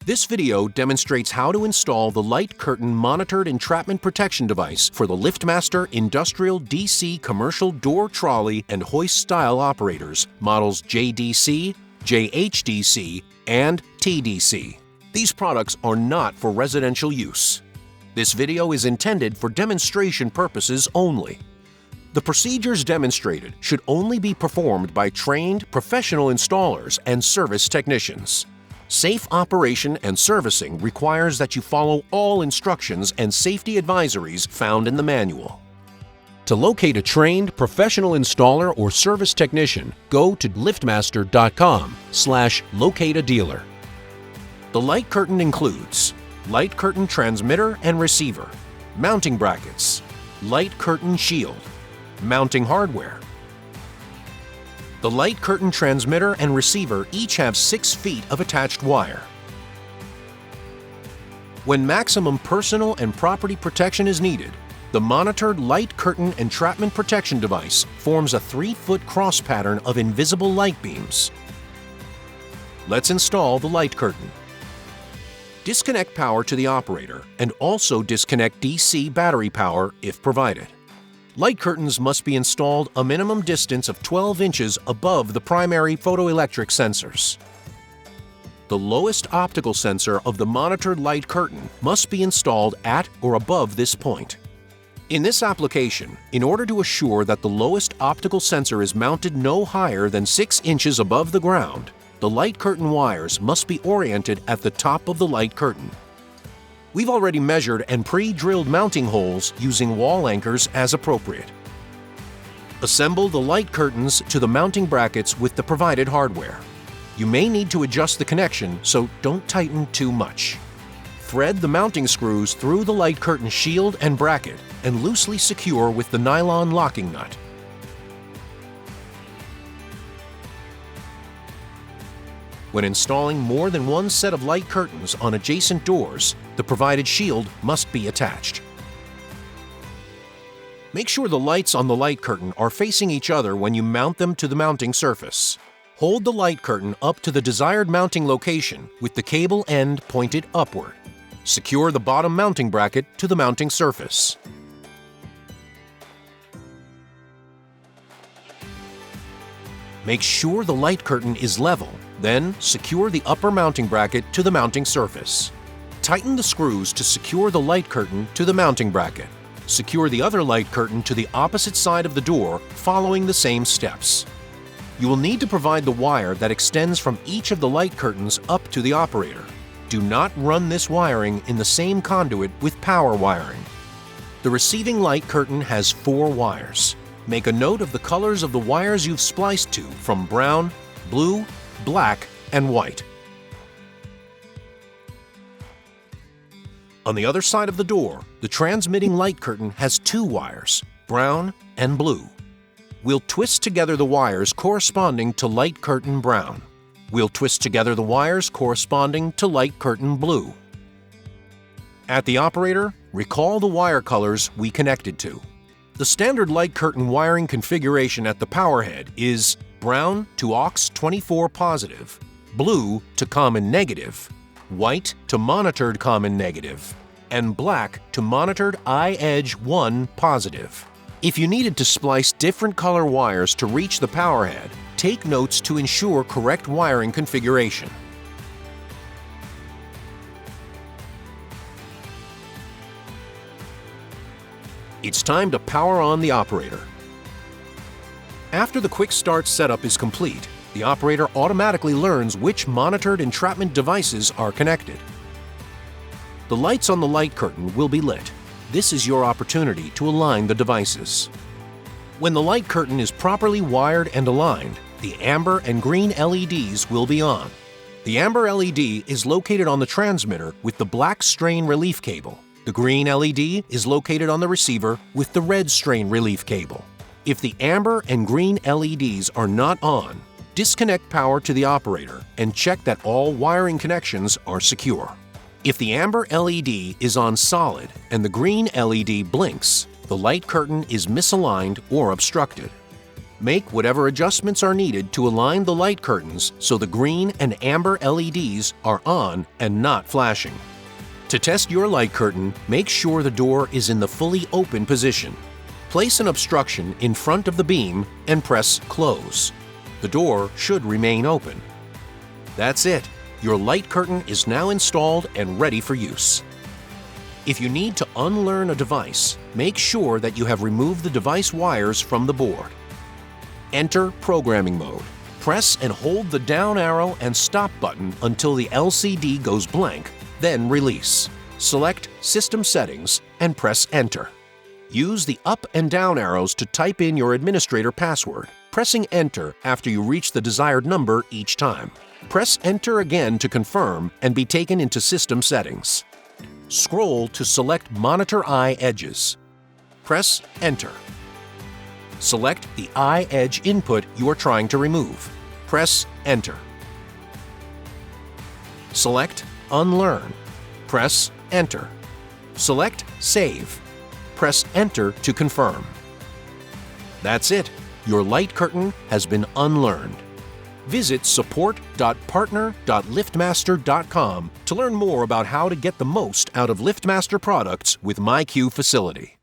This video demonstrates how to install the Light Curtain Monitored Entrapment Protection Device for the LiftMaster Industrial D.C commercial door trolley and hoist style operators, models JDC, JHDC, and TDC. These products are not for residential use. This video is intended for demonstration purposes only. The procedures demonstrated should only be performed by trained professional installers and service technicians. Safe operation and servicing requires that you follow all instructions and safety advisories found in the manual. To locate a trained professional installer or service technician, go to liftmaster.com/locate-a-dealer. The light curtain includes light curtain transmitter and receiver, mounting brackets, light curtain shield, mounting hardware. The light curtain transmitter and receiver each have 6 feet of attached wire. When maximum personal and property protection is needed, the monitored light curtain entrapment protection device forms a 3-foot cross pattern of invisible light beams. Let's install the light curtain. Disconnect power to the operator and also disconnect DC battery power if provided. Light curtains must be installed a minimum distance of 12 inches above the primary photoelectric sensors. The lowest optical sensor of the monitored light curtain must be installed at or above this point. In this application, in order to assure that the lowest optical sensor is mounted no higher than 6 inches above the ground, the light curtain wires must be oriented at the top of the light curtain. We've already measured and pre-drilled mounting holes using wall anchors as appropriate. Assemble the light curtains to the mounting brackets with the provided hardware. You may need to adjust the connection, so don't tighten too much. Thread the mounting screws through the light curtain shield and bracket and loosely secure with the nylon locking nut. When installing more than one set of light curtains on adjacent doors, the provided shield must be attached. Make sure the lights on the light curtain are facing each other when you mount them to the mounting surface. Hold the light curtain up to the desired mounting location with the cable end pointed upward. Secure the bottom mounting bracket to the mounting surface. Make sure the light curtain is level, then secure the upper mounting bracket to the mounting surface. Tighten the screws to secure the light curtain to the mounting bracket. Secure the other light curtain to the opposite side of the door, following the same steps. You will need to provide the wire that extends from each of the light curtains up to the operator. Do not run this wiring in the same conduit with power wiring. The receiving light curtain has 4 wires. Make a note of the colors of the wires you've spliced to from brown, blue, black, and white. On the other side of the door, the transmitting light curtain has 2 wires, brown and blue. We'll twist together the wires corresponding to light curtain brown. We'll twist together the wires corresponding to light curtain blue. At the operator, recall the wire colors we connected to. The standard light curtain wiring configuration at the power head is brown to aux 24 positive, blue to common negative, white to monitored common negative, and black to monitored I-edge 1 positive. If you needed to splice different color wires to reach the power head, take notes to ensure correct wiring configuration. It's time to power on the operator. After the quick start setup is complete, the operator automatically learns which monitored entrapment devices are connected. The lights on the light curtain will be lit. This is your opportunity to align the devices. When the light curtain is properly wired and aligned, the amber and green LEDs will be on. The amber LED is located on the transmitter with the black strain relief cable. The green LED is located on the receiver with the red strain relief cable. If the amber and green LEDs are not on, disconnect power to the operator and check that all wiring connections are secure. If the amber LED is on solid and the green LED blinks, the light curtain is misaligned or obstructed. Make whatever adjustments are needed to align the light curtains so the green and amber LEDs are on and not flashing. To test your light curtain, make sure the door is in the fully open position. Place an obstruction in front of the beam and press close. The door should remain open. That's it. Your light curtain is now installed and ready for use. If you need to unlearn a device, make sure that you have removed the device wires from the board. Enter programming mode. Press and hold the down arrow and stop button until the LCD goes blank, then release. Select System Settings and press Enter. Use the up and down arrows to type in your administrator password, pressing Enter after you reach the desired number each time. Press Enter again to confirm and be taken into System Settings. Scroll to select Monitor Eye Edges. Press Enter. Select the eye edge input you are trying to remove. Press Enter. Select Unlearn. Press Enter. Select Save. Press Enter to confirm. That's it. Your light curtain has been unlearned. Visit support.partner.liftmaster.com to learn more about how to get the most out of LiftMaster products with MyQ Facility.